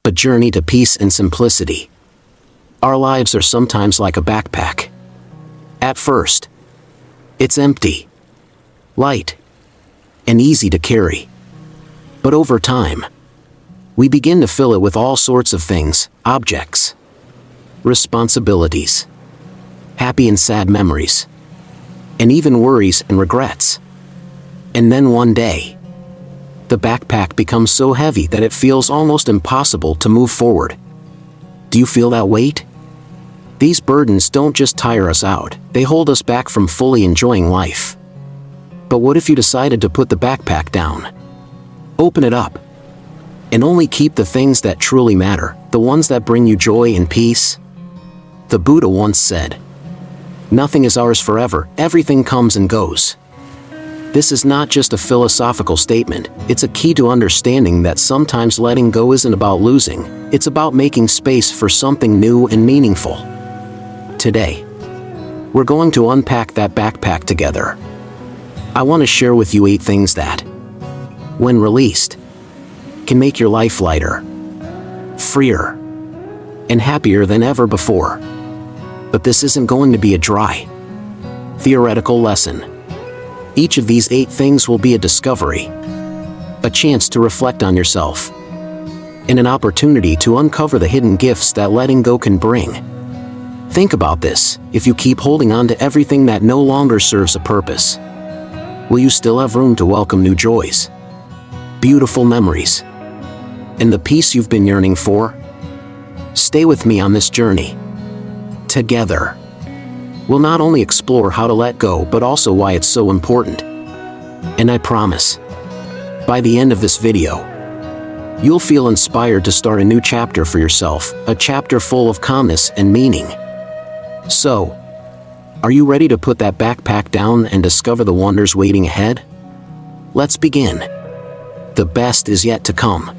a journey to peace and simplicity. Our lives are sometimes like a backpack. At first, it's empty, light, and easy to carry. But over time, we begin to fill it with all sorts of things, objects, responsibilities, happy and sad memories, and even worries and regrets. And then one day, the backpack becomes so heavy that it feels almost impossible to move forward. Do you feel that weight? These burdens don't just tire us out, they hold us back from fully enjoying life. But what if you decided to put the backpack down? Open it up, and only keep the things that truly matter, the ones that bring you joy and peace? The Buddha once said, "Nothing is ours forever, everything comes and goes." This is not just a philosophical statement, it's a key to understanding that sometimes letting go isn't about losing, it's about making space for something new and meaningful. Today, we're going to unpack that backpack together. I want to share with you 8 things that, when released, can make your life lighter, freer, and happier than ever before. But this isn't going to be a dry, theoretical lesson. Each of these 8 things will be a discovery, a chance to reflect on yourself, and an opportunity to uncover the hidden gifts that letting go can bring. Think about this: if you keep holding on to everything that no longer serves a purpose, will you still have room to welcome new joys, beautiful memories, and the peace you've been yearning for? Stay with me on this journey. Together, we'll not only explore how to let go but also why it's so important. And I promise, by the end of this video, you'll feel inspired to start a new chapter for yourself, a chapter full of calmness and meaning. So, are you ready to put that backpack down and discover the wonders waiting ahead? Let's begin. The best is yet to come.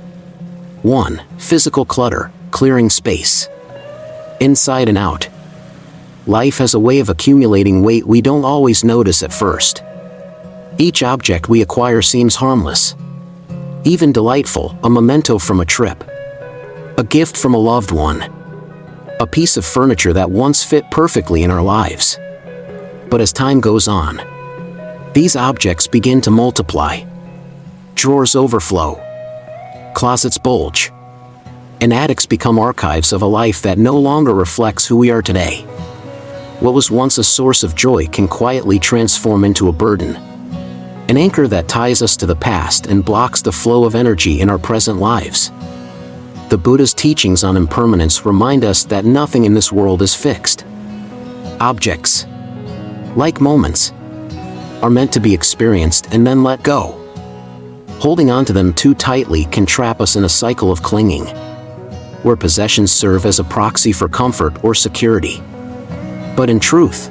1. Physical clutter, clearing space. Inside and out, life has a way of accumulating weight we don't always notice at first. Each object we acquire seems harmless, even delightful: a memento from a trip, a gift from a loved one, a piece of furniture that once fit perfectly in our lives. But as time goes on, these objects begin to multiply. Drawers overflow, closets bulge, and attics become archives of a life that no longer reflects who we are today. What was once a source of joy can quietly transform into a burden, an anchor that ties us to the past and blocks the flow of energy in our present lives. The Buddha's teachings on impermanence remind us that nothing in this world is fixed. Objects, like moments, are meant to be experienced and then let go. Holding on to them too tightly can trap us in a cycle of clinging, where possessions serve as a proxy for comfort or security. But in truth,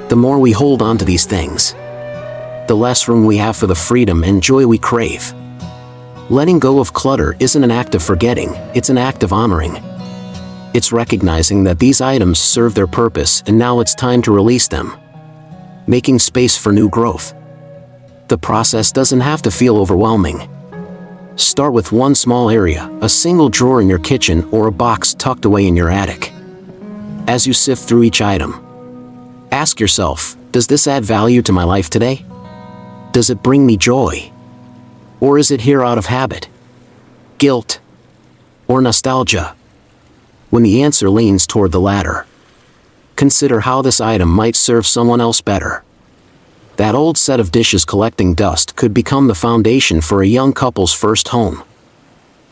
the more we hold on to these things, the less room we have for the freedom and joy we crave. Letting go of clutter isn't an act of forgetting, it's an act of honoring. It's recognizing that these items serve their purpose and now it's time to release them, making space for new growth. The process doesn't have to feel overwhelming. Start with one small area, a single drawer in your kitchen or a box tucked away in your attic. As you sift through each item, ask yourself, does this add value to my life today? Does it bring me joy? Or is it here out of habit, guilt, or nostalgia? When the answer leans toward the latter, consider how this item might serve someone else better. That old set of dishes collecting dust could become the foundation for a young couple's first home.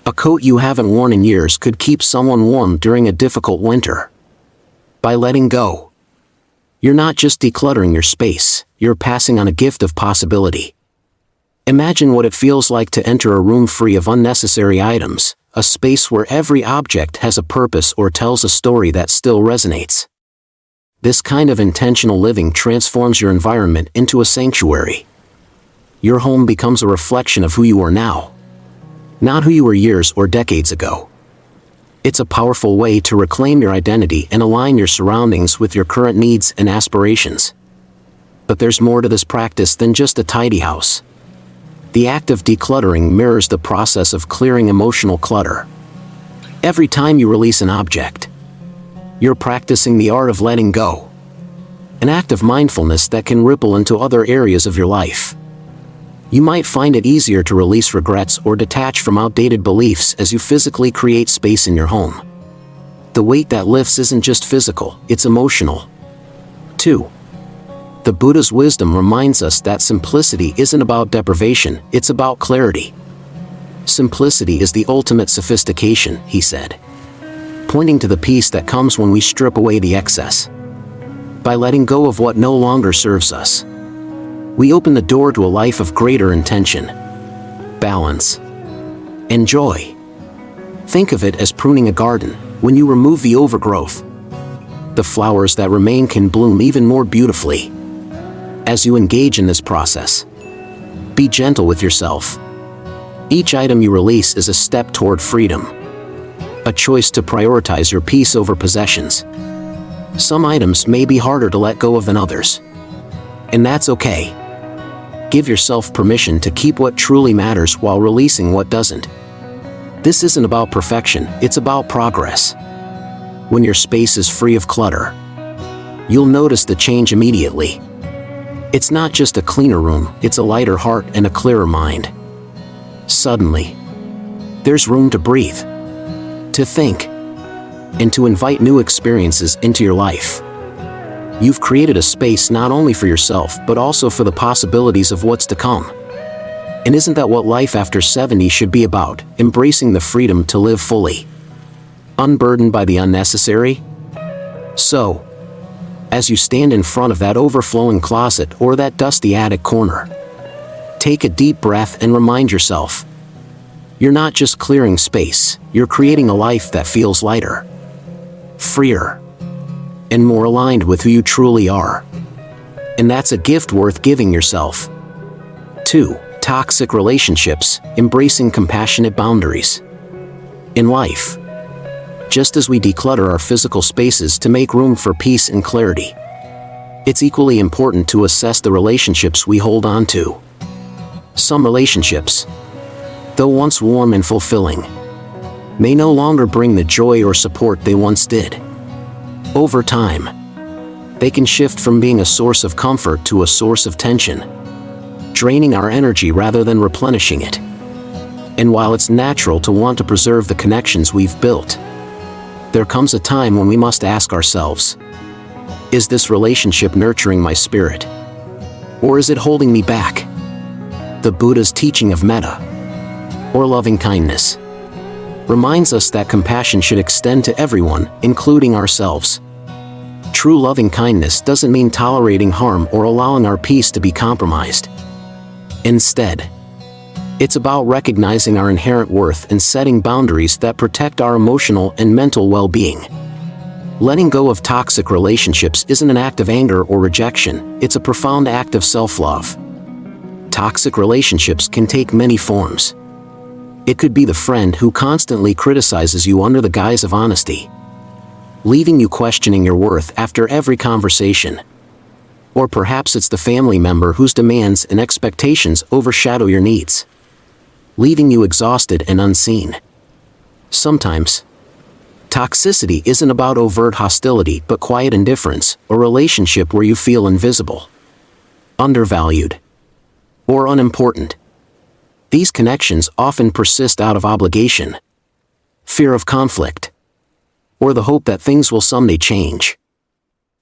A coat you haven't worn in years could keep someone warm during a difficult winter. By letting go, you're not just decluttering your space, you're passing on a gift of possibility. Imagine what it feels like to enter a room free of unnecessary items, a space where every object has a purpose or tells a story that still resonates. This kind of intentional living transforms your environment into a sanctuary. Your home becomes a reflection of who you are now, not who you were years or decades ago. It's a powerful way to reclaim your identity and align your surroundings with your current needs and aspirations. But there's more to this practice than just a tidy house. The act of decluttering mirrors the process of clearing emotional clutter. Every time you release an object, you're practicing the art of letting go, an act of mindfulness that can ripple into other areas of your life. You might find it easier to release regrets or detach from outdated beliefs as you physically create space in your home. The weight that lifts isn't just physical, it's emotional. 2. The Buddha's wisdom reminds us that simplicity isn't about deprivation, it's about clarity. Simplicity is the ultimate sophistication, he said, pointing to the peace that comes when we strip away the excess. By letting go of what no longer serves us, we open the door to a life of greater intention, balance, and joy. Think of it as pruning a garden. When you remove the overgrowth, the flowers that remain can bloom even more beautifully. As you engage in this process, be gentle with yourself. Each item you release is a step toward freedom, a choice to prioritize your peace over possessions. Some items may be harder to let go of than others, and that's okay. Give yourself permission to keep what truly matters while releasing what doesn't. This isn't about perfection, it's about progress. When your space is free of clutter, you'll notice the change immediately. It's not just a cleaner room, it's a lighter heart and a clearer mind. Suddenly, there's room to breathe, to think, and to invite new experiences into your life. You've created a space not only for yourself but also for the possibilities of what's to come. And isn't that what life after 70 should be about, embracing the freedom to live fully, unburdened by the unnecessary? So, as you stand in front of that overflowing closet or that dusty attic corner, take a deep breath and remind yourself, you're not just clearing space, you're creating a life that feels lighter, freer, and more aligned with who you truly are. And that's a gift worth giving yourself. 2. Toxic relationships, embracing compassionate boundaries. In life, just as we declutter our physical spaces to make room for peace and clarity, it's equally important to assess the relationships we hold on to. Some relationships, though once warm and fulfilling, may no longer bring the joy or support they once did. Over time, they can shift from being a source of comfort to a source of tension, draining our energy rather than replenishing it. And while it's natural to want to preserve the connections we've built, there comes a time when we must ask ourselves, is this relationship nurturing my spirit? Or is it holding me back? The Buddha's teaching of metta, or loving kindness, reminds us that compassion should extend to everyone, including ourselves. True loving kindness doesn't mean tolerating harm or allowing our peace to be compromised. Instead, it's about recognizing our inherent worth and setting boundaries that protect our emotional and mental well-being. Letting go of toxic relationships isn't an act of anger or rejection, it's a profound act of self-love. Toxic relationships can take many forms. It could be the friend who constantly criticizes you under the guise of honesty, leaving you questioning your worth after every conversation. Or perhaps it's the family member whose demands and expectations overshadow your needs, leaving you exhausted and unseen. Sometimes, toxicity isn't about overt hostility but quiet indifference, a relationship where you feel invisible, undervalued, or unimportant. These connections often persist out of obligation, fear of conflict, or the hope that things will someday change.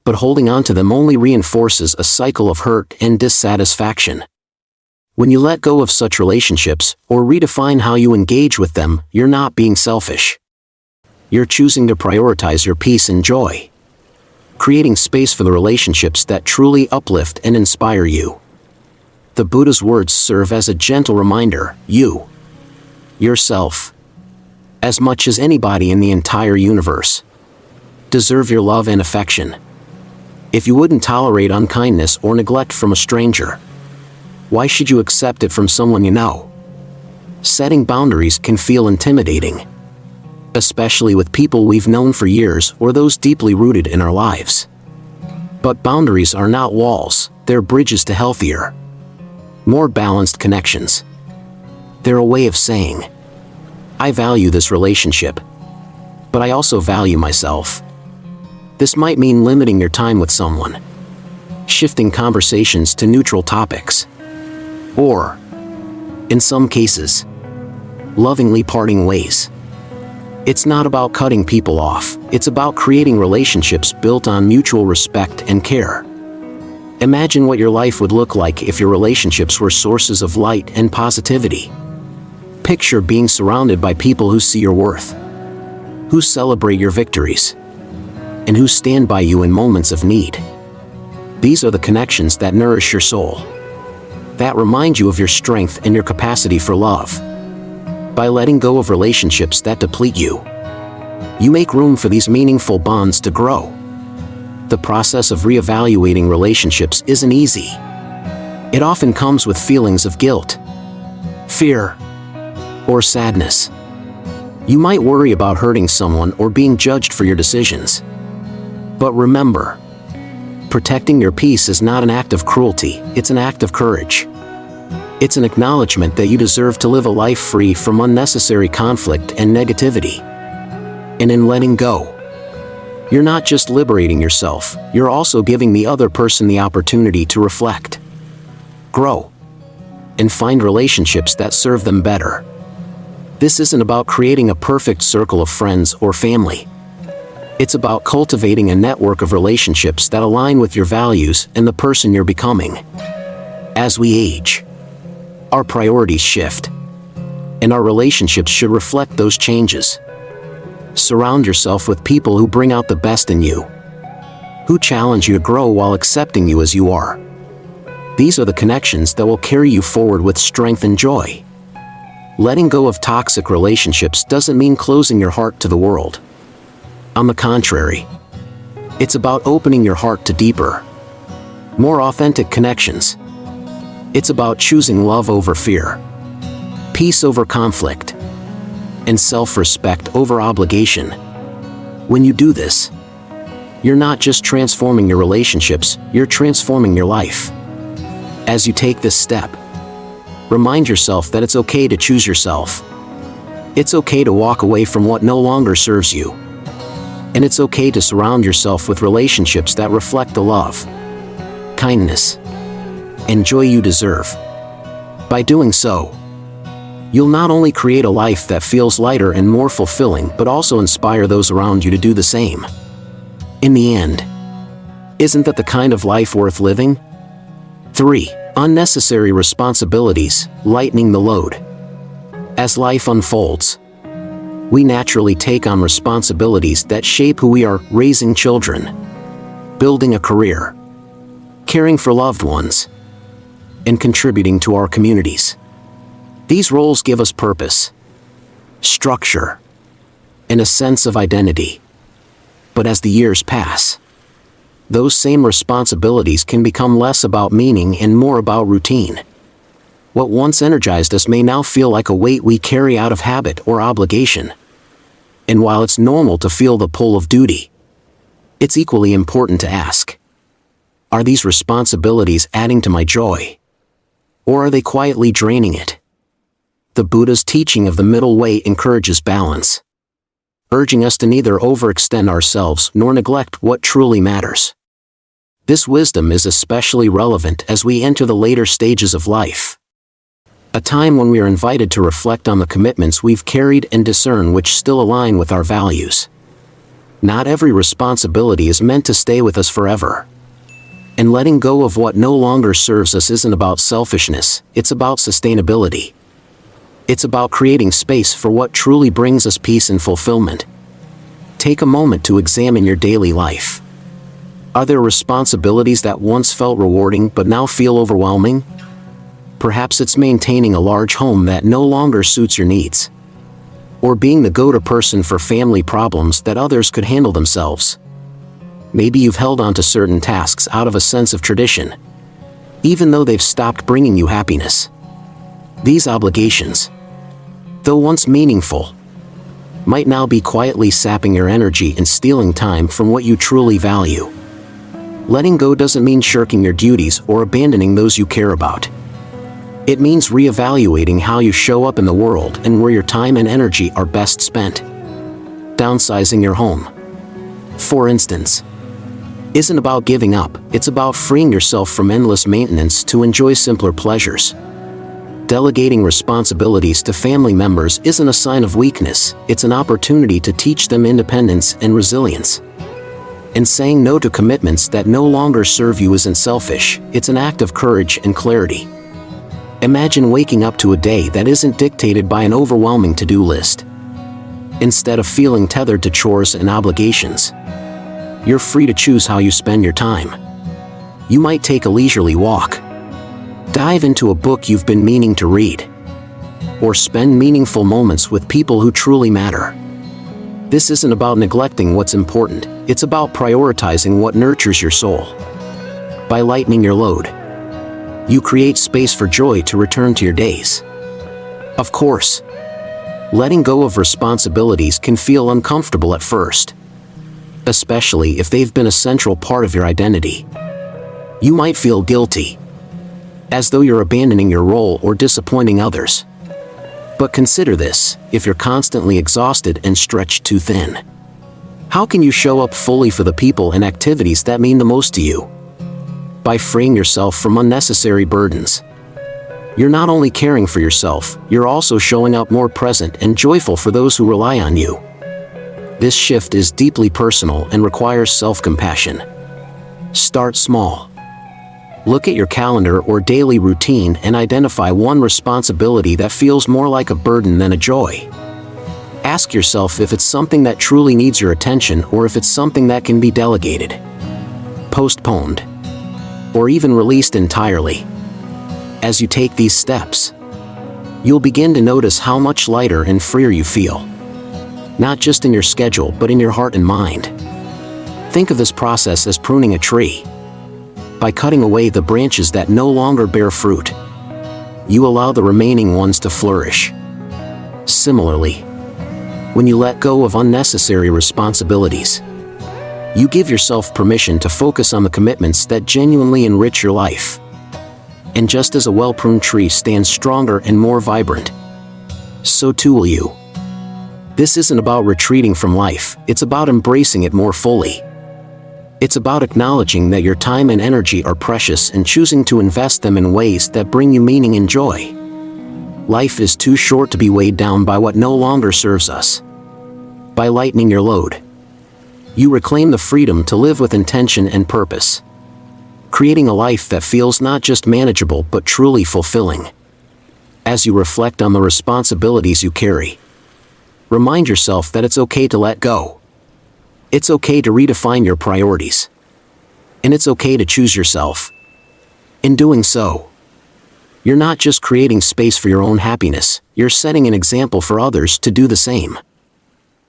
But holding on to them only reinforces a cycle of hurt and dissatisfaction. When you let go of such relationships, or redefine how you engage with them, you're not being selfish. You're choosing to prioritize your peace and joy, creating space for the relationships that truly uplift and inspire you. The Buddha's words serve as a gentle reminder, you, yourself, as much as anybody in the entire universe, deserve your love and affection. If you wouldn't tolerate unkindness or neglect from a stranger, why should you accept it from someone you know? Setting boundaries can feel intimidating, especially with people we've known for years or those deeply rooted in our lives. But boundaries are not walls, they're bridges to healthier, more balanced connections. They're a way of saying, I value this relationship, but I also value myself. This might mean limiting your time with someone, shifting conversations to neutral topics, or, in some cases, lovingly parting ways. It's not about cutting people off, it's about creating relationships built on mutual respect and care. Imagine what your life would look like if your relationships were sources of light and positivity. Picture being surrounded by people who see your worth, who celebrate your victories, and who stand by you in moments of need. These are the connections that nourish your soul, that remind you of your strength and your capacity for love. By letting go of relationships that deplete you, you make room for these meaningful bonds to grow. The process of reevaluating relationships isn't easy. It often comes with feelings of guilt, fear, or sadness. You might worry about hurting someone or being judged for your decisions. But remember, protecting your peace is not an act of cruelty, it's an act of courage. It's an acknowledgement that you deserve to live a life free from unnecessary conflict and negativity. And in letting go, you're not just liberating yourself, you're also giving the other person the opportunity to reflect, grow, and find relationships that serve them better. This isn't about creating a perfect circle of friends or family. It's about cultivating a network of relationships that align with your values and the person you're becoming. As we age, our priorities shift, and our relationships should reflect those changes. Surround yourself with people who bring out the best in you, who challenge you to grow while accepting you as you are. These are the connections that will carry you forward with strength and joy. Letting go of toxic relationships doesn't mean closing your heart to the world. On the contrary, it's about opening your heart to deeper, more authentic connections. It's about choosing love over fear, peace over conflict, and self-respect over obligation. When you do this, you're not just transforming your relationships, you're transforming your life. As you take this step, remind yourself that it's okay to choose yourself. It's okay to walk away from what no longer serves you. And it's okay to surround yourself with relationships that reflect the love, kindness, and joy you deserve. By doing so, you'll not only create a life that feels lighter and more fulfilling, but also inspire those around you to do the same. In the end, isn't that the kind of life worth living? 3. Unnecessary responsibilities, lightening the load. As life unfolds, we naturally take on responsibilities that shape who we are: raising children, building a career, caring for loved ones, and contributing to our communities. These roles give us purpose, structure, and a sense of identity. But as the years pass, those same responsibilities can become less about meaning and more about routine. What once energized us may now feel like a weight we carry out of habit or obligation. And while it's normal to feel the pull of duty, it's equally important to ask, are these responsibilities adding to my joy? Or are they quietly draining it? The Buddha's teaching of the middle way encourages balance, urging us to neither overextend ourselves nor neglect what truly matters. This wisdom is especially relevant as we enter the later stages of life, a time when we are invited to reflect on the commitments we've carried and discern which still align with our values. Not every responsibility is meant to stay with us forever. And letting go of what no longer serves us isn't about selfishness, it's about sustainability. It's about creating space for what truly brings us peace and fulfillment. Take a moment to examine your daily life. Are there responsibilities that once felt rewarding but now feel overwhelming? Perhaps it's maintaining a large home that no longer suits your needs, or being the go-to person for family problems that others could handle themselves. Maybe you've held on to certain tasks out of a sense of tradition, even though they've stopped bringing you happiness. These obligations, though once meaningful, might now be quietly sapping your energy and stealing time from what you truly value. Letting go doesn't mean shirking your duties or abandoning those you care about. It means reevaluating how you show up in the world and where your time and energy are best spent. downsizing your home, for instance, isn't about giving up, it's about freeing yourself from endless maintenance to enjoy simpler pleasures. Delegating responsibilities to family members isn't a sign of weakness, it's an opportunity to teach them independence and resilience. And saying no to commitments that no longer serve you isn't selfish, it's an act of courage and clarity. Imagine waking up to a day that isn't dictated by an overwhelming to-do list. Instead of feeling tethered to chores and obligations, you're free to choose how you spend your time. You might take a leisurely walk, dive into a book you've been meaning to read, or spend meaningful moments with people who truly matter. This isn't about neglecting what's important, it's about prioritizing what nurtures your soul. By lightening your load, you create space for joy to return to your days. Of course, letting go of responsibilities can feel uncomfortable at first, especially if they've been a central part of your identity. You might feel guilty, as though you're abandoning your role or disappointing others. But consider this: if you're constantly exhausted and stretched too thin, how can you show up fully for the people and activities that mean the most to you? By freeing yourself from unnecessary burdens, you're not only caring for yourself, you're also showing up more present and joyful for those who rely on you. This shift is deeply personal and requires self-compassion. Start small. Look at your calendar or daily routine and identify one responsibility that feels more like a burden than a joy. Ask yourself if it's something that truly needs your attention or if it's something that can be delegated, postponed, or even released entirely. As you take these steps, you'll begin to notice how much lighter and freer you feel, not just in your schedule but in your heart and mind. Think of this process as pruning a tree. By cutting away the branches that no longer bear fruit, you allow the remaining ones to flourish. Similarly, when you let go of unnecessary responsibilities, you give yourself permission to focus on the commitments that genuinely enrich your life. And just as a well-pruned tree stands stronger and more vibrant, so too will you. This isn't about retreating from life, it's about embracing it more fully. It's about acknowledging that your time and energy are precious and choosing to invest them in ways that bring you meaning and joy. Life is too short to be weighed down by what no longer serves us. By lightening your load, you reclaim the freedom to live with intention and purpose, creating a life that feels not just manageable but truly fulfilling. As you reflect on the responsibilities you carry, remind yourself that it's okay to let go. It's okay to redefine your priorities. And it's okay to choose yourself. In doing so, you're not just creating space for your own happiness, you're setting an example for others to do the same.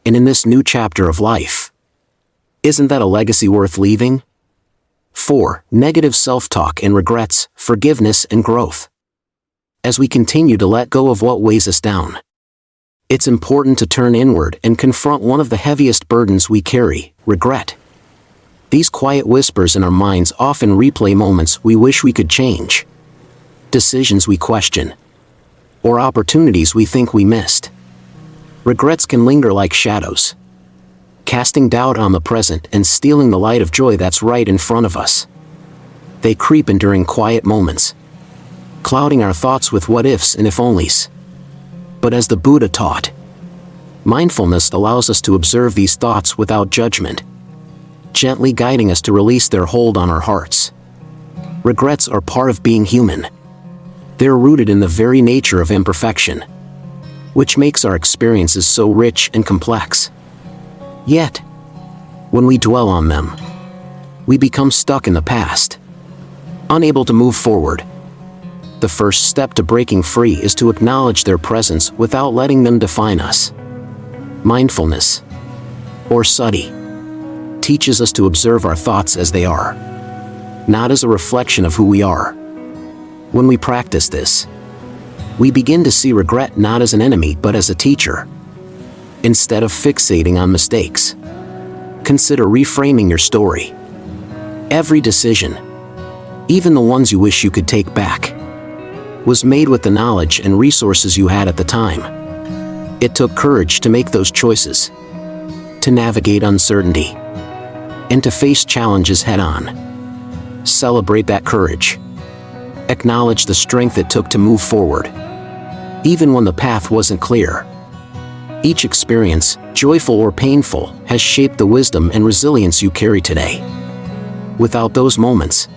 And in this new chapter of life, isn't that a legacy worth leaving? 4. Negative self-talk and regrets, forgiveness and growth. As we continue to let go of what weighs us down, it's important to turn inward and confront one of the heaviest burdens we carry: regret. These quiet whispers in our minds often replay moments we wish we could change, decisions we question, or opportunities we think we missed. Regrets can linger like shadows, casting doubt on the present and stealing the light of joy that's right in front of us. They creep in during quiet moments, clouding our thoughts with what-ifs and if-onlys. But as the Buddha taught, mindfulness allows us to observe these thoughts without judgment, gently guiding us to release their hold on our hearts. Regrets are part of being human. They're rooted in the very nature of imperfection, which makes our experiences so rich and complex. Yet, when we dwell on them, we become stuck in the past, unable to move forward. The first step to breaking free is to acknowledge their presence without letting them define us. Mindfulness, or sati, teaches us to observe our thoughts as they are, not as a reflection of who we are. When we practice this, we begin to see regret not as an enemy but as a teacher. Instead of fixating on mistakes, consider reframing your story. Every decision, even the ones you wish you could take back, was made with the knowledge and resources you had at the time. It took courage to make those choices, to navigate uncertainty, and to face challenges head-on. Celebrate that courage. Acknowledge the strength it took to move forward, even when the path wasn't clear. Each experience, joyful or painful, has shaped the wisdom and resilience you carry today. Without those moments,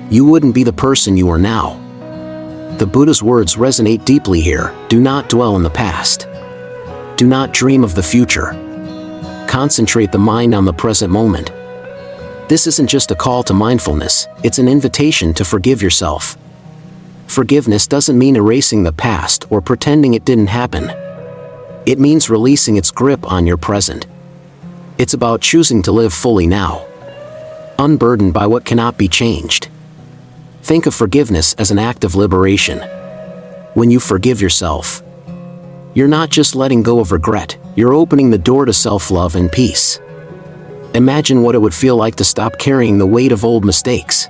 you wouldn't be the person you are now. The Buddha's words resonate deeply here. Do not dwell in the past. Do not dream of the future. Concentrate the mind on the present moment. This isn't just a call to mindfulness, it's an invitation to forgive yourself. Forgiveness doesn't mean erasing the past or pretending it didn't happen. It means releasing its grip on your present. It's about choosing to live fully now, unburdened by what cannot be changed. Think of forgiveness as an act of liberation. When you forgive yourself, you're not just letting go of regret, you're opening the door to self-love and peace. Imagine what it would feel like to stop carrying the weight of old mistakes,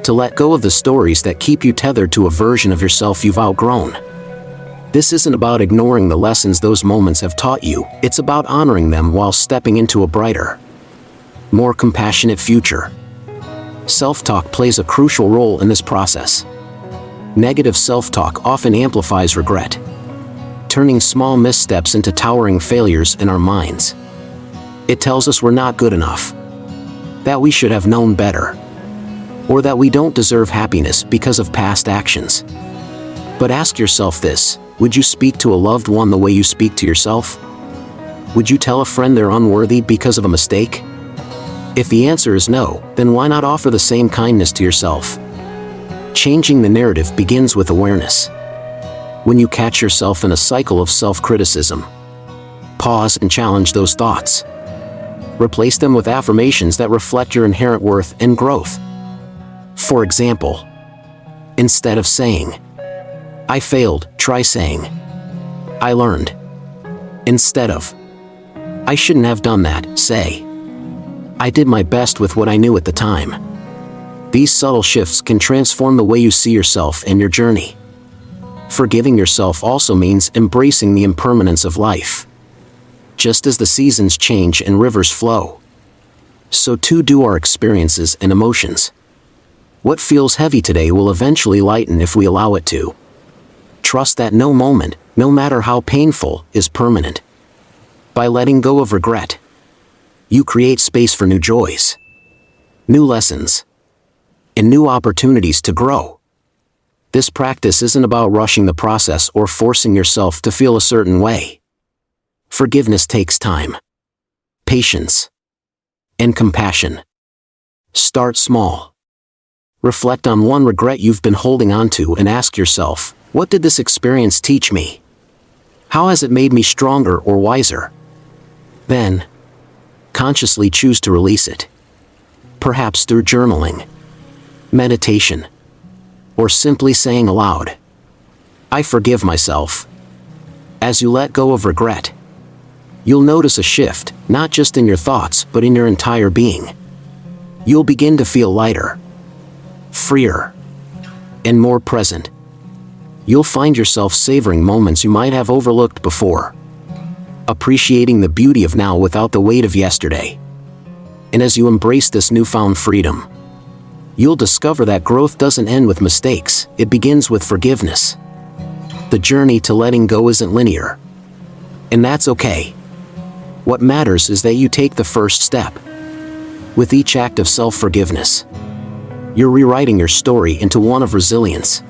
to let go of the stories that keep you tethered to a version of yourself you've outgrown. This isn't about ignoring the lessons those moments have taught you, it's about honoring them while stepping into a brighter, more compassionate future. Self-talk plays a crucial role in this process. Negative self-talk often amplifies regret, turning small missteps into towering failures in our minds. It tells us we're not good enough, that we should have known better, or that we don't deserve happiness because of past actions. But ask yourself this: would you speak to a loved one the way you speak to yourself? Would you tell a friend they're unworthy because of a mistake? If the answer is no, then why not offer the same kindness to yourself? Changing the narrative begins with awareness. When you catch yourself in a cycle of self-criticism, pause and challenge those thoughts. Replace them with affirmations that reflect your inherent worth and growth. For example, instead of saying, "I failed," try saying, "I learned." Instead of, "I shouldn't have done that," say, "I did my best with what I knew at the time." These subtle shifts can transform the way you see yourself and your journey. Forgiving yourself also means embracing the impermanence of life. Just as the seasons change and rivers flow, so too do our experiences and emotions. What feels heavy today will eventually lighten if we allow it to. Trust that no moment, no matter how painful, is permanent. By letting go of regret, you create space for new joys, new lessons, and new opportunities to grow. This practice isn't about rushing the process or forcing yourself to feel a certain way. Forgiveness takes time, patience, and compassion. Start small. Reflect on one regret you've been holding on to and ask yourself, what did this experience teach me? How has it made me stronger or wiser? Then, consciously choose to release it. Perhaps through journaling, meditation, or simply saying aloud, "I forgive myself." As you let go of regret, you'll notice a shift, not just in your thoughts, but in your entire being. You'll begin to feel lighter, freer, and more present. You'll find yourself savoring moments you might have overlooked before, appreciating the beauty of now without the weight of yesterday. And as you embrace this newfound freedom, you'll discover that growth doesn't end with mistakes, it begins with forgiveness. The journey to letting go isn't linear, and that's okay. What matters is that you take the first step. With each act of self-forgiveness, you're rewriting your story into one of resilience,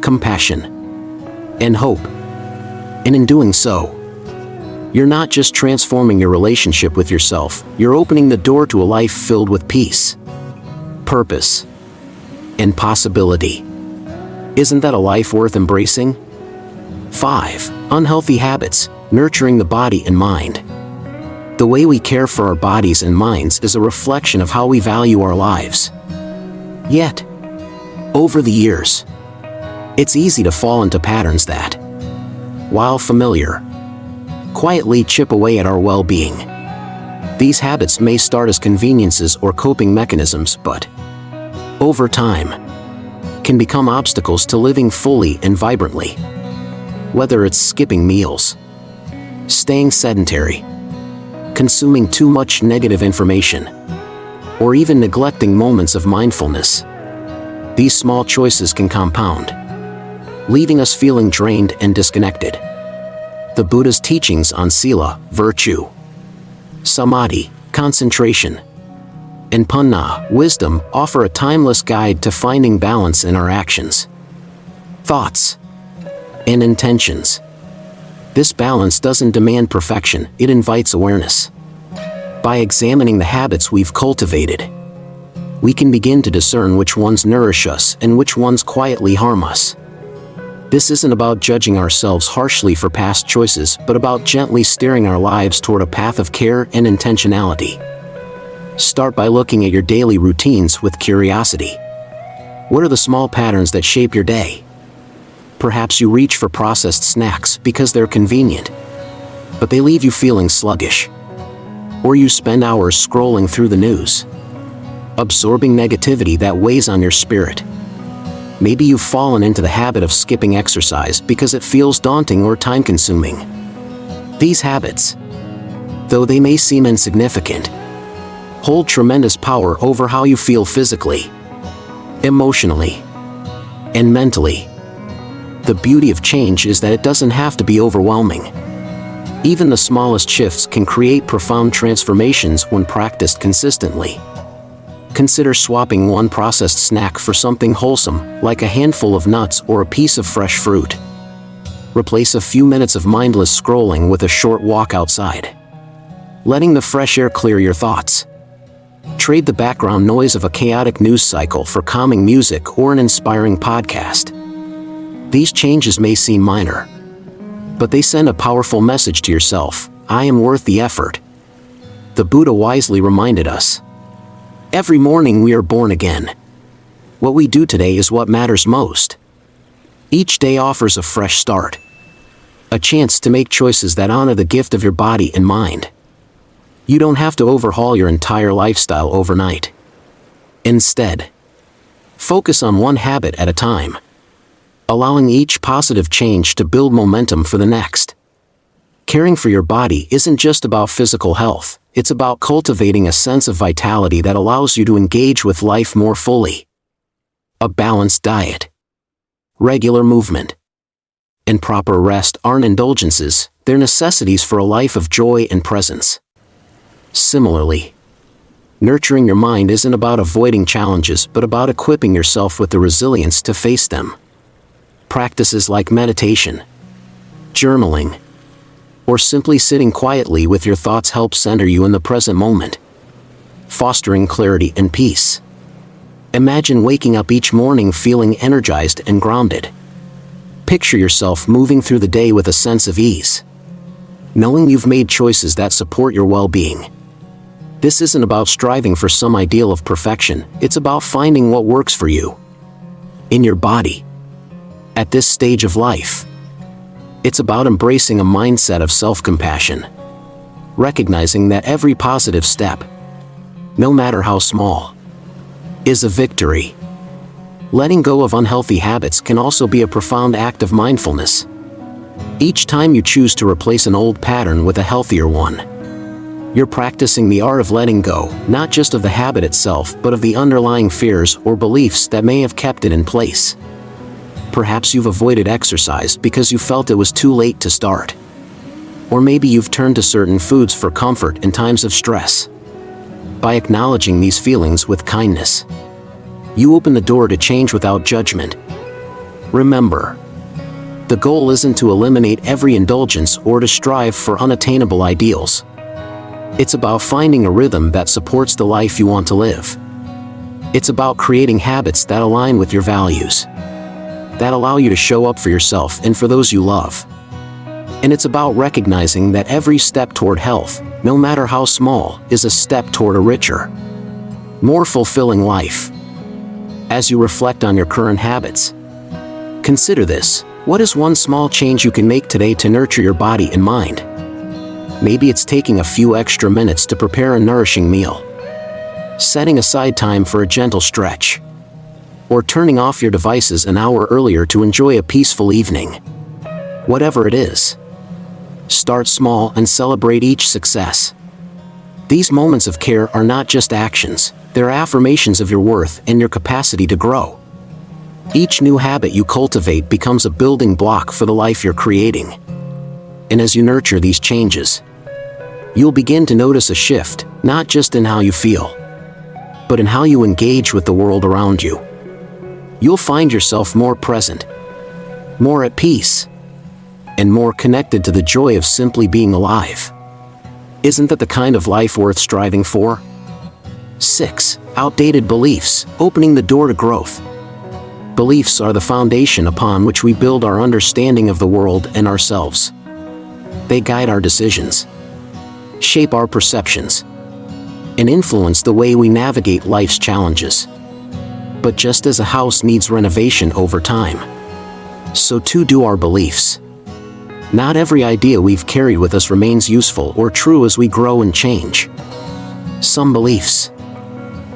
compassion, and hope. And in doing so, you're not just transforming your relationship with yourself, you're opening the door to a life filled with peace, purpose, and possibility. Isn't that a life worth embracing? 5. Unhealthy habits, nurturing the body and mind. The way we care for our bodies and minds is a reflection of how we value our lives. Yet, over the years, it's easy to fall into patterns that, while familiar, quietly chip away at our well-being. These habits may start as conveniences or coping mechanisms, but, over time, can become obstacles to living fully and vibrantly. Whether it's skipping meals, staying sedentary, consuming too much negative information, or even neglecting moments of mindfulness. These small choices can compound, leaving us feeling drained and disconnected. The Buddha's teachings on sila, virtue, samadhi, concentration, and panna, wisdom, offer a timeless guide to finding balance in our actions, thoughts, and intentions. This balance doesn't demand perfection, it invites awareness. By examining the habits we've cultivated, we can begin to discern which ones nourish us and which ones quietly harm us. This isn't about judging ourselves harshly for past choices, but about gently steering our lives toward a path of care and intentionality. Start by looking at your daily routines with curiosity. What are the small patterns that shape your day? Perhaps you reach for processed snacks because they're convenient, but they leave you feeling sluggish. Or you spend hours scrolling through the news, absorbing negativity that weighs on your spirit. Maybe you've fallen into the habit of skipping exercise because it feels daunting or time-consuming. These habits, though they may seem insignificant, hold tremendous power over how you feel physically, emotionally, and mentally. The beauty of change is that it doesn't have to be overwhelming. Even the smallest shifts can create profound transformations when practiced consistently. Consider swapping one processed snack for something wholesome, like a handful of nuts or a piece of fresh fruit. Replace a few minutes of mindless scrolling with a short walk outside, letting the fresh air clear your thoughts. Trade the background noise of a chaotic news cycle for calming music or an inspiring podcast. These changes may seem minor, but they send a powerful message to yourself: I am worth the effort. The Buddha wisely reminded us, every morning we are born again. What we do today is what matters most. Each day offers a fresh start, a chance to make choices that honor the gift of your body and mind. You don't have to overhaul your entire lifestyle overnight. Instead, focus on one habit at a time, allowing each positive change to build momentum for the next. Caring for your body isn't just about physical health, it's about cultivating a sense of vitality that allows you to engage with life more fully. A balanced diet, regular movement, and proper rest aren't indulgences, they're necessities for a life of joy and presence. Similarly, nurturing your mind isn't about avoiding challenges but about equipping yourself with the resilience to face them. Practices like meditation, journaling, or simply sitting quietly with your thoughts help center you in the present moment, fostering clarity and peace. Imagine waking up each morning feeling energized and grounded. Picture yourself moving through the day with a sense of ease, knowing you've made choices that support your well-being. This isn't about striving for some ideal of perfection, it's about finding what works for you, in your body, at this stage of life. It's about embracing a mindset of self-compassion, recognizing that every positive step, no matter how small, is a victory. Letting go of unhealthy habits can also be a profound act of mindfulness. Each time you choose to replace an old pattern with a healthier one, you're practicing the art of letting go, not just of the habit itself, but of the underlying fears or beliefs that may have kept it in place. Perhaps you've avoided exercise because you felt it was too late to start. Or maybe you've turned to certain foods for comfort in times of stress. By acknowledging these feelings with kindness, you open the door to change without judgment. Remember, the goal isn't to eliminate every indulgence or to strive for unattainable ideals. It's about finding a rhythm that supports the life you want to live. It's about creating habits that align with your values, that allow you to show up for yourself and for those you love. And it's about recognizing that every step toward health, no matter how small, is a step toward a richer, more fulfilling life. As you reflect on your current habits, consider this: what is one small change you can make today to nurture your body and mind? Maybe it's taking a few extra minutes to prepare a nourishing meal, setting aside time for a gentle stretch, or turning off your devices an hour earlier to enjoy a peaceful evening. Whatever it is, start small and celebrate each success. These moments of care are not just actions, they're affirmations of your worth and your capacity to grow. Each new habit you cultivate becomes a building block for the life you're creating. And as you nurture these changes, you'll begin to notice a shift, not just in how you feel, but in how you engage with the world around you. You'll find yourself more present, more at peace, and more connected to the joy of simply being alive. Isn't that the kind of life worth striving for? 6. Outdated beliefs, opening the door to growth. Beliefs are the foundation upon which we build our understanding of the world and ourselves. They guide our decisions, shape our perceptions, and influence the way we navigate life's challenges. But just as a house needs renovation over time, so too do our beliefs. Not every idea we've carried with us remains useful or true as we grow and change. Some beliefs,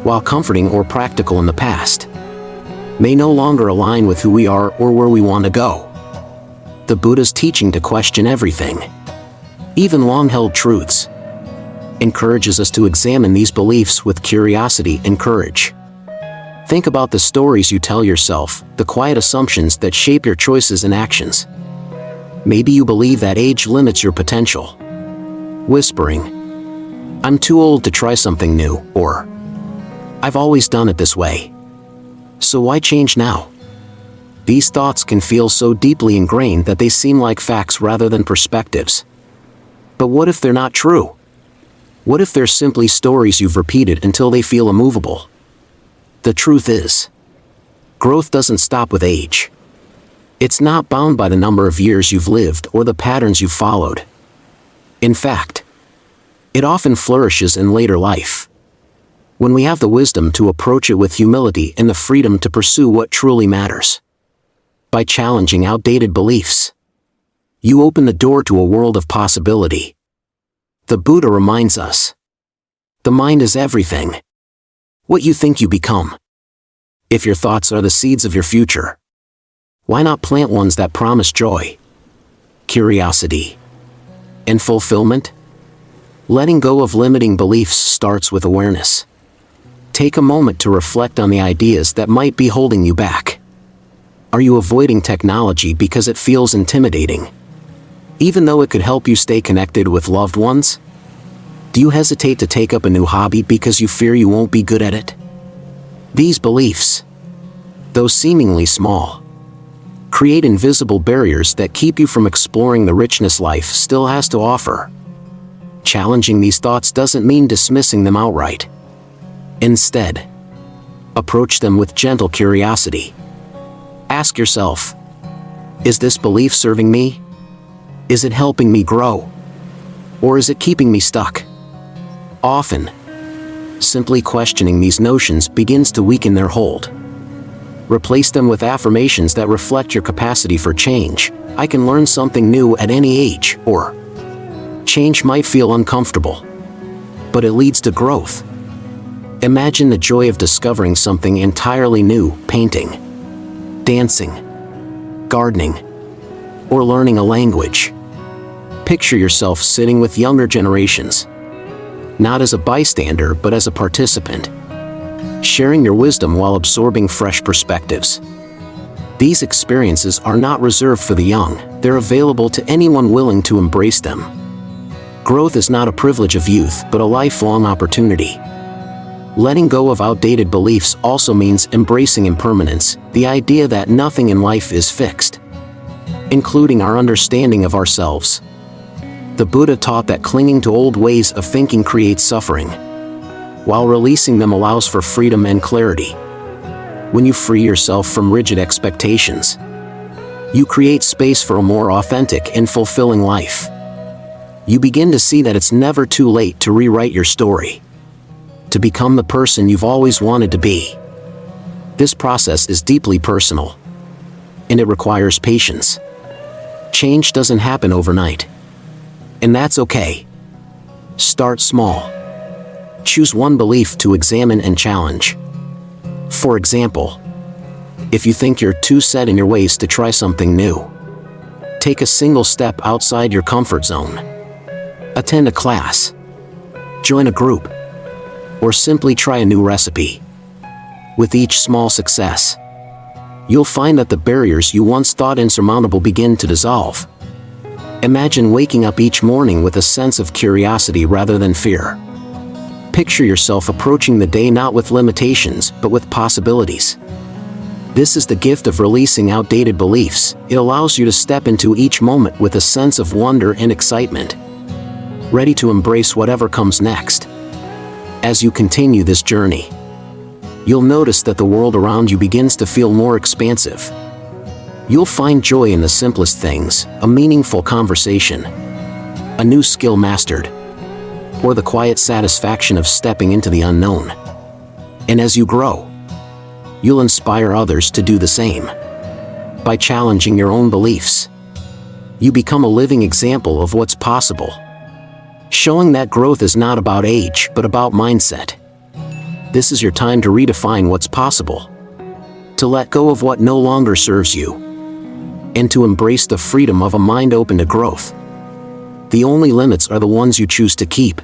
while comforting or practical in the past, may no longer align with who we are or where we want to go. The Buddha's teaching to question everything, even long-held truths, encourages us to examine these beliefs with curiosity and courage. Think about the stories you tell yourself, the quiet assumptions that shape your choices and actions. Maybe you believe that age limits your potential, whispering, "I'm too old to try something new," or "I've always done it this way, so why change now?" These thoughts can feel so deeply ingrained that they seem like facts rather than perspectives. But what if they're not true? What if they're simply stories you've repeated until they feel immovable? The truth is, growth doesn't stop with age. It's not bound by the number of years you've lived or the patterns you've followed. In fact, it often flourishes in later life, when we have the wisdom to approach it with humility and the freedom to pursue what truly matters. By challenging outdated beliefs, you open the door to a world of possibility. The Buddha reminds us, the mind is everything. What you think you become. If your thoughts are the seeds of your future, why not plant ones that promise joy, curiosity, and fulfillment? Letting go of limiting beliefs starts with awareness. Take a moment to reflect on the ideas that might be holding you back. Are you avoiding technology because it feels intimidating, even though it could help you stay connected with loved ones? Do you hesitate to take up a new hobby because you fear you won't be good at it? These beliefs, though seemingly small, create invisible barriers that keep you from exploring the richness life still has to offer. Challenging these thoughts doesn't mean dismissing them outright. Instead, approach them with gentle curiosity. Ask yourself, is this belief serving me? Is it helping me grow? Or is it keeping me stuck? Often, simply questioning these notions begins to weaken their hold. Replace them with affirmations that reflect your capacity for change. I can learn something new at any age, or change might feel uncomfortable, but it leads to growth. Imagine the joy of discovering something entirely new, painting, dancing, gardening, or learning a language. Picture yourself sitting with younger generations, not as a bystander but as a participant, sharing your wisdom while absorbing fresh perspectives. These experiences are not reserved for the young, they're available to anyone willing to embrace them. Growth is not a privilege of youth but a lifelong opportunity. Letting go of outdated beliefs also means embracing impermanence, the idea that nothing in life is fixed, including our understanding of ourselves. The Buddha taught that clinging to old ways of thinking creates suffering, while releasing them allows for freedom and clarity. When you free yourself from rigid expectations, you create space for a more authentic and fulfilling life. You begin to see that it's never too late to rewrite your story, to become the person you've always wanted to be. This process is deeply personal, and it requires patience. Change doesn't happen overnight, and that's okay. Start small. Choose one belief to examine and challenge. For example, if you think you're too set in your ways to try something new, take a single step outside your comfort zone. Attend a class, join a group, or simply try a new recipe. With each small success, you'll find that the barriers you once thought insurmountable begin to dissolve. Imagine waking up each morning with a sense of curiosity rather than fear. Picture yourself approaching the day not with limitations, but with possibilities. This is the gift of releasing outdated beliefs. It allows you to step into each moment with a sense of wonder and excitement, ready to embrace whatever comes next. As you continue this journey, you'll notice that the world around you begins to feel more expansive. You'll find joy in the simplest things, a meaningful conversation, a new skill mastered, or the quiet satisfaction of stepping into the unknown. And as you grow, you'll inspire others to do the same. By challenging your own beliefs, you become a living example of what's possible, showing that growth is not about age, but about mindset. This is your time to redefine what's possible, to let go of what no longer serves you, and to embrace the freedom of a mind open to growth. The only limits are the ones you choose to keep.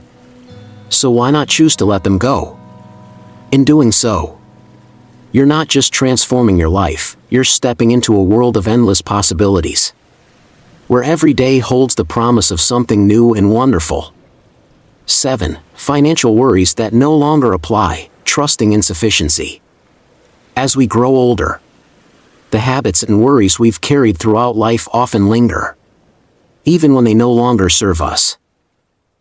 So why not choose to let them go? In doing so, you're not just transforming your life, you're stepping into a world of endless possibilities, where every day holds the promise of something new and wonderful. 7. Financial worries that no longer apply. Trusting insufficiency. As we grow older, the habits and worries we've carried throughout life often linger, even when they no longer serve us.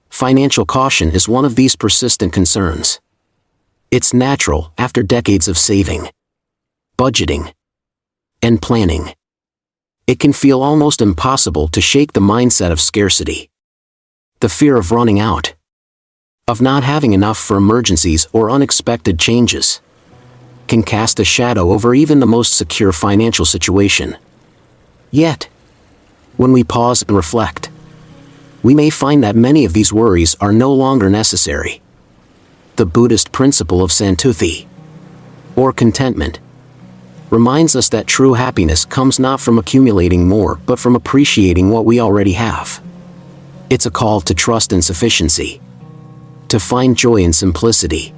Financial caution is one of these persistent concerns. It's natural after decades of saving, budgeting, and planning. It can feel almost impossible to shake the mindset of scarcity. The fear of running out, of not having enough for emergencies or unexpected changes, can cast a shadow over even the most secure financial situation. Yet, when we pause and reflect, we may find that many of these worries are no longer necessary. The Buddhist principle of santutthi, or contentment, reminds us that true happiness comes not from accumulating more, but from appreciating what we already have. It's a call to trust in sufficiency, to find joy in simplicity,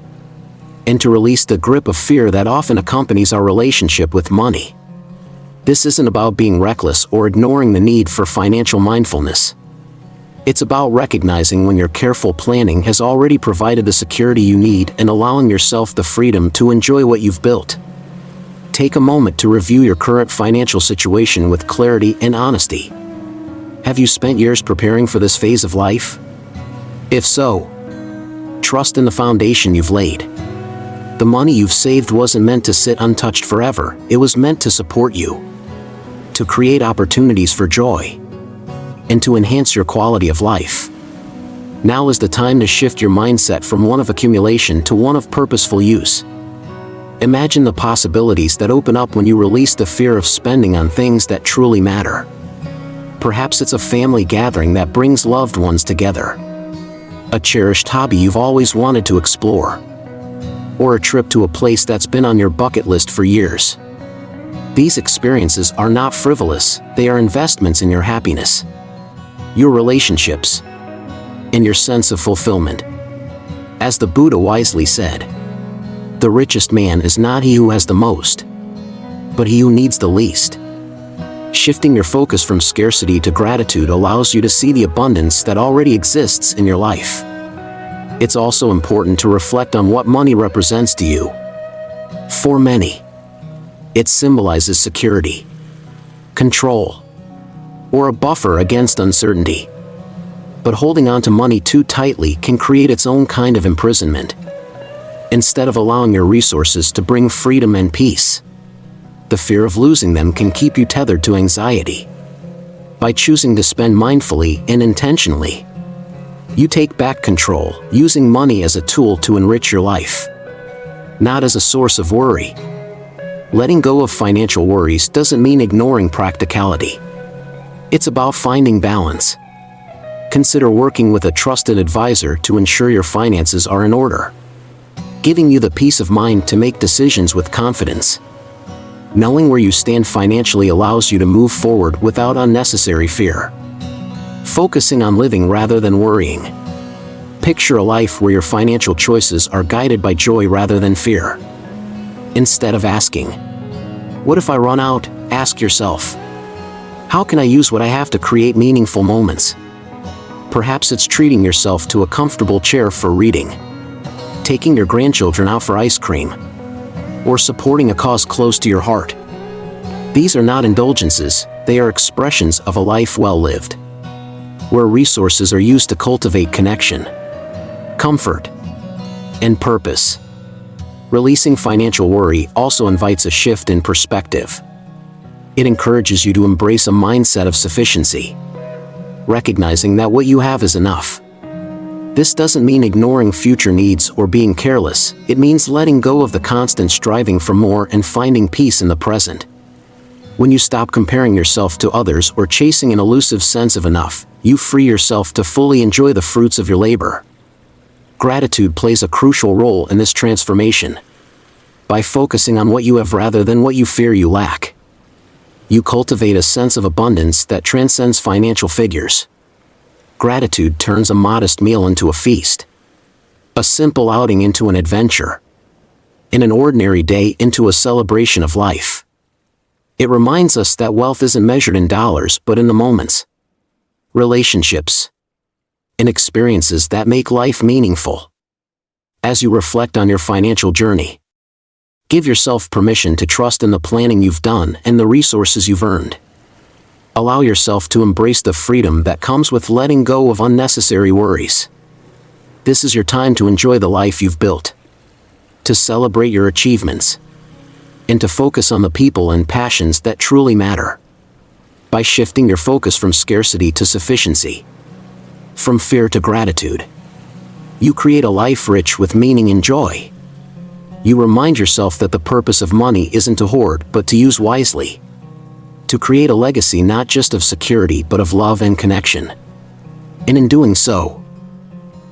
and to release the grip of fear that often accompanies our relationship with money. This isn't about being reckless or ignoring the need for financial mindfulness. It's about recognizing when your careful planning has already provided the security you need and allowing yourself the freedom to enjoy what you've built. Take a moment to review your current financial situation with clarity and honesty. Have you spent years preparing for this phase of life? If so, trust in the foundation you've laid. The money you've saved wasn't meant to sit untouched forever. It was meant to support you, to create opportunities for joy, and to enhance your quality of life. Now is the time to shift your mindset from one of accumulation to one of purposeful use. Imagine the possibilities that open up when you release the fear of spending on things that truly matter. Perhaps it's a family gathering that brings loved ones together, a cherished hobby you've always wanted to explore, or a trip to a place that's been on your bucket list for years. These experiences are not frivolous, they are investments in your happiness, your relationships, and your sense of fulfillment. As the Buddha wisely said, the richest man is not he who has the most, but he who needs the least. Shifting your focus from scarcity to gratitude allows you to see the abundance that already exists in your life. It's also important to reflect on what money represents to you. For many, it symbolizes security, control, or a buffer against uncertainty. But holding on to money too tightly can create its own kind of imprisonment. Instead of allowing your resources to bring freedom and peace, the fear of losing them can keep you tethered to anxiety. By choosing to spend mindfully and intentionally, you take back control, using money as a tool to enrich your life, not as a source of worry. Letting go of financial worries doesn't mean ignoring practicality. It's about finding balance. Consider working with a trusted advisor to ensure your finances are in order, giving you the peace of mind to make decisions with confidence. Knowing where you stand financially allows you to move forward without unnecessary fear. Focusing on living rather than worrying Picture a life where your financial choices are guided by joy rather than fear. Instead of asking, "What if I run out?" ask yourself, "How can I use what I have to create meaningful moments?" Perhaps it's treating yourself to a comfortable chair for reading, taking your grandchildren out for ice cream, or supporting a cause close to your heart. These are not indulgences, they are expressions of a life well lived, where resources are used to cultivate connection, comfort, and purpose. Releasing financial worry also invites a shift in perspective. It encourages you to embrace a mindset of sufficiency, recognizing that what you have is enough. This doesn't mean ignoring future needs or being careless, it means letting go of the constant striving for more and finding peace in the present. When you stop comparing yourself to others or chasing an elusive sense of enough, you free yourself to fully enjoy the fruits of your labor. Gratitude plays a crucial role in this transformation. By focusing on what you have rather than what you fear you lack, you cultivate a sense of abundance that transcends financial figures. Gratitude turns a modest meal into a feast, a simple outing into an adventure, and an ordinary day into a celebration of life. It reminds us that wealth isn't measured in dollars but in the moments, relationships, and experiences that make life meaningful. As you reflect on your financial journey, give yourself permission to trust in the planning you've done and the resources you've earned. Allow yourself to embrace the freedom that comes with letting go of unnecessary worries. This is your time to enjoy the life you've built, to celebrate your achievements, and to focus on the people and passions that truly matter. By shifting your focus from scarcity to sufficiency, from fear to gratitude, you create a life rich with meaning and joy. You remind yourself that the purpose of money isn't to hoard but to use wisely, to create a legacy not just of security but of love and connection. And in doing so,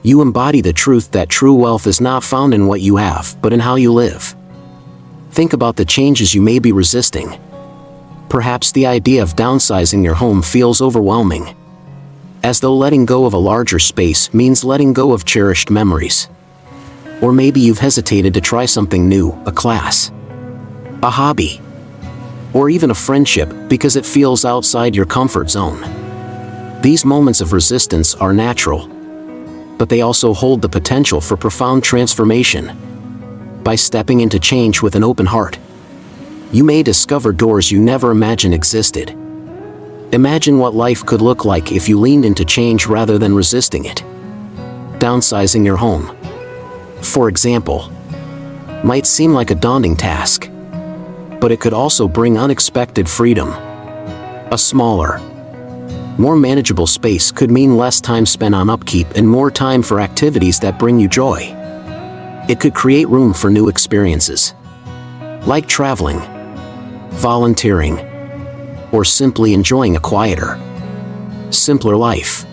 you embody the truth that true wealth is not found in what you have but in how you live. Think about the changes you may be resisting. Perhaps the idea of downsizing your home feels overwhelming, as though letting go of a larger space means letting go of cherished memories. Or maybe you've hesitated to try something new, a class, a hobby, or even a friendship because it feels outside your comfort zone. These moments of resistance are natural, but they also hold the potential for profound transformation. By stepping into change with an open heart, you may discover doors you never imagined existed. Imagine what life could look like if you leaned into change rather than resisting it. Downsizing your home, for example, might seem like a daunting task, but it could also bring unexpected freedom. A smaller, more manageable space could mean less time spent on upkeep and more time for activities that bring you joy. It could create room for new experiences, like traveling, volunteering, or simply enjoying a quieter, simpler life.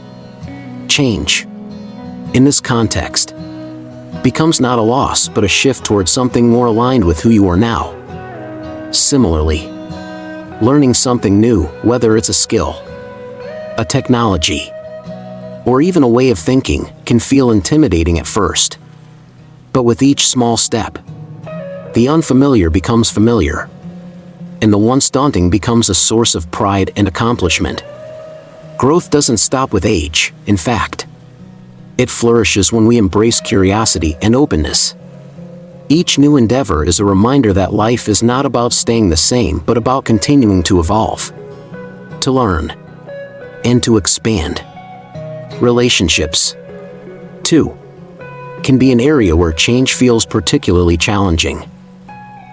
Change, in this context, becomes not a loss but a shift towards something more aligned with who you are now. Similarly, learning something new, whether it's a skill, a technology, or even a way of thinking, can feel intimidating at first. But with each small step, the unfamiliar becomes familiar, and the once daunting becomes a source of pride and accomplishment. Growth doesn't stop with age, in fact, it flourishes when we embrace curiosity and openness. Each new endeavor is a reminder that life is not about staying the same but about continuing to evolve, to learn, and to expand. Relationships, too, can be an area where change feels particularly challenging.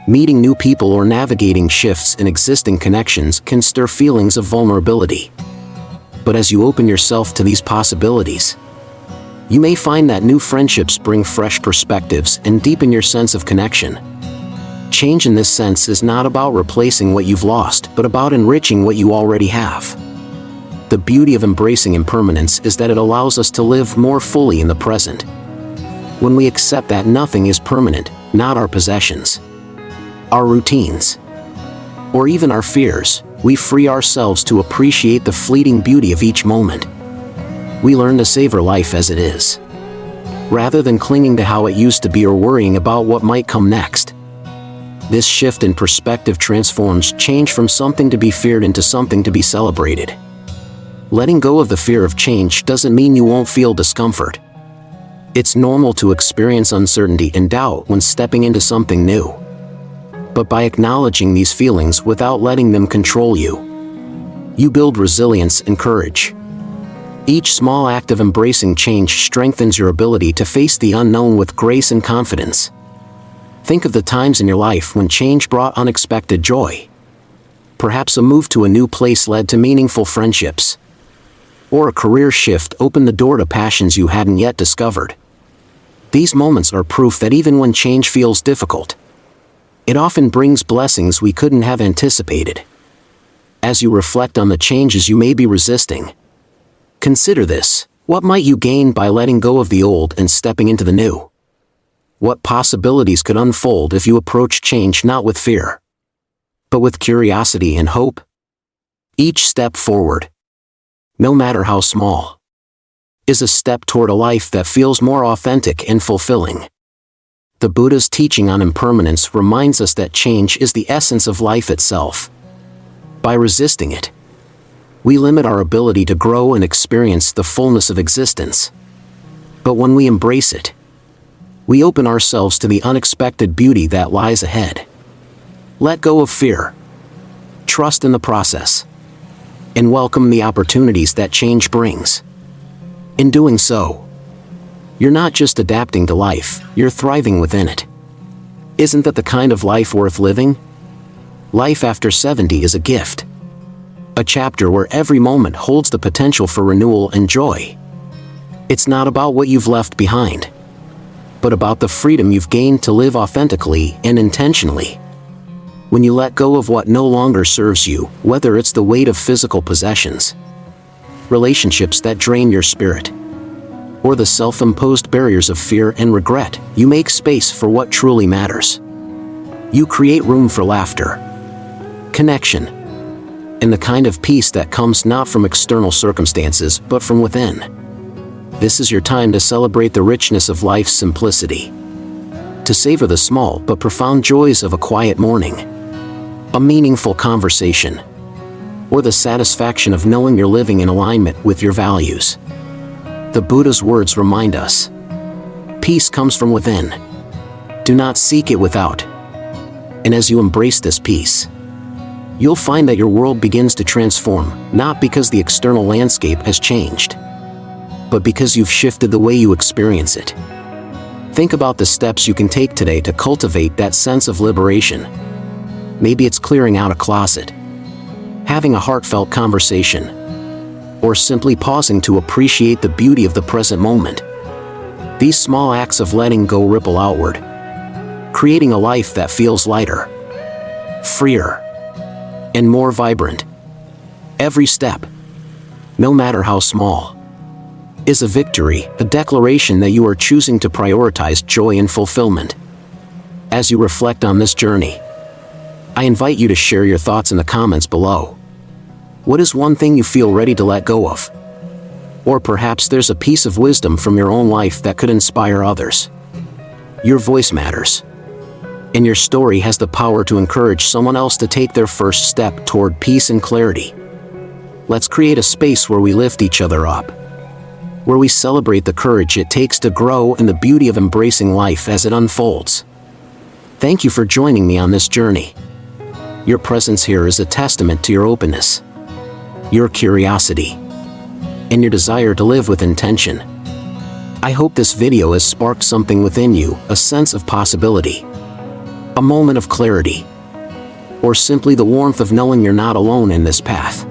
Meeting new people or navigating shifts in existing connections can stir feelings of vulnerability. But as you open yourself to these possibilities, you may find that new friendships bring fresh perspectives and deepen your sense of connection. Change in this sense is not about replacing what you've lost, but about enriching what you already have. The beauty of embracing impermanence is that it allows us to live more fully in the present. When we accept that nothing is permanent, not our possessions, our routines, or even our fears, we free ourselves to appreciate the fleeting beauty of each moment. We learn to savor life as it is, rather than clinging to how it used to be or worrying about what might come next. This shift in perspective transforms change from something to be feared into something to be celebrated. Letting go of the fear of change doesn't mean you won't feel discomfort. It's normal to experience uncertainty and doubt when stepping into something new. But by acknowledging these feelings without letting them control you, you build resilience and courage. Each small act of embracing change strengthens your ability to face the unknown with grace and confidence. Think of the times in your life when change brought unexpected joy. Perhaps a move to a new place led to meaningful friendships. Or a career shift opened the door to passions you hadn't yet discovered. These moments are proof that even when change feels difficult, it often brings blessings we couldn't have anticipated. As you reflect on the changes you may be resisting, consider this: what might you gain by letting go of the old and stepping into the new? What possibilities could unfold if you approach change not with fear, but with curiosity and hope? Each step forward, no matter how small, is a step toward a life that feels more authentic and fulfilling. The Buddha's teaching on impermanence reminds us that change is the essence of life itself. By resisting it, we limit our ability to grow and experience the fullness of existence. But when we embrace it, we open ourselves to the unexpected beauty that lies ahead. Let go of fear, trust in the process, and welcome the opportunities that change brings. In doing so, you're not just adapting to life, you're thriving within it. Isn't that the kind of life worth living? Life after 70 is a gift. A chapter where every moment holds the potential for renewal and joy. It's not about what you've left behind, but about the freedom you've gained to live authentically and intentionally. When you let go of what no longer serves you, whether it's the weight of physical possessions, relationships that drain your spirit, or the self-imposed barriers of fear and regret, you make space for what truly matters. You create room for laughter, connection, and the kind of peace that comes not from external circumstances but from within. This is your time to celebrate the richness of life's simplicity, to savor the small but profound joys of a quiet morning, a meaningful conversation, or the satisfaction of knowing you're living in alignment with your values. The Buddha's words remind us, peace comes from within. Do not seek it without. And as you embrace this peace, you'll find that your world begins to transform, not because the external landscape has changed, but because you've shifted the way you experience it. Think about the steps you can take today to cultivate that sense of liberation. Maybe it's clearing out a closet, having a heartfelt conversation, or simply pausing to appreciate the beauty of the present moment. These small acts of letting go ripple outward, creating a life that feels lighter, freer, and more vibrant. Every step, no matter how small, is a victory, a declaration that you are choosing to prioritize joy and fulfillment. As you reflect on this journey, I invite you to share your thoughts in the comments below. What is one thing you feel ready to let go of? Or perhaps there's a piece of wisdom from your own life that could inspire others. Your voice matters, and your story has the power to encourage someone else to take their first step toward peace and clarity. Let's create a space where we lift each other up, where we celebrate the courage it takes to grow and the beauty of embracing life as it unfolds. Thank you for joining me on this journey. Your presence here is a testament to your openness, your curiosity, and your desire to live with intention. I hope this video has sparked something within you, a sense of possibility, a moment of clarity, or simply the warmth of knowing you're not alone in this path.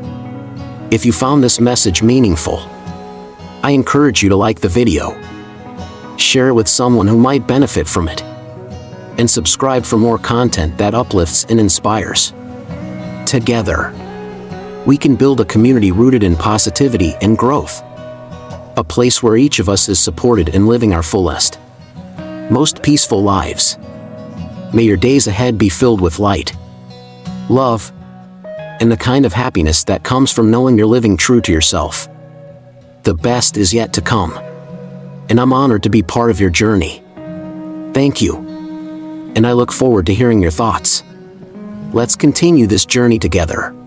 If you found this message meaningful, I encourage you to like the video, share it with someone who might benefit from it, and subscribe for more content that uplifts and inspires. Together, we can build a community rooted in positivity and growth. A place where each of us is supported in living our fullest, most peaceful lives. May your days ahead be filled with light, love, and the kind of happiness that comes from knowing you're living true to yourself. The best is yet to come. and I'm honored to be part of your journey. Thank you. And I look forward to hearing your thoughts. Let's continue this journey together.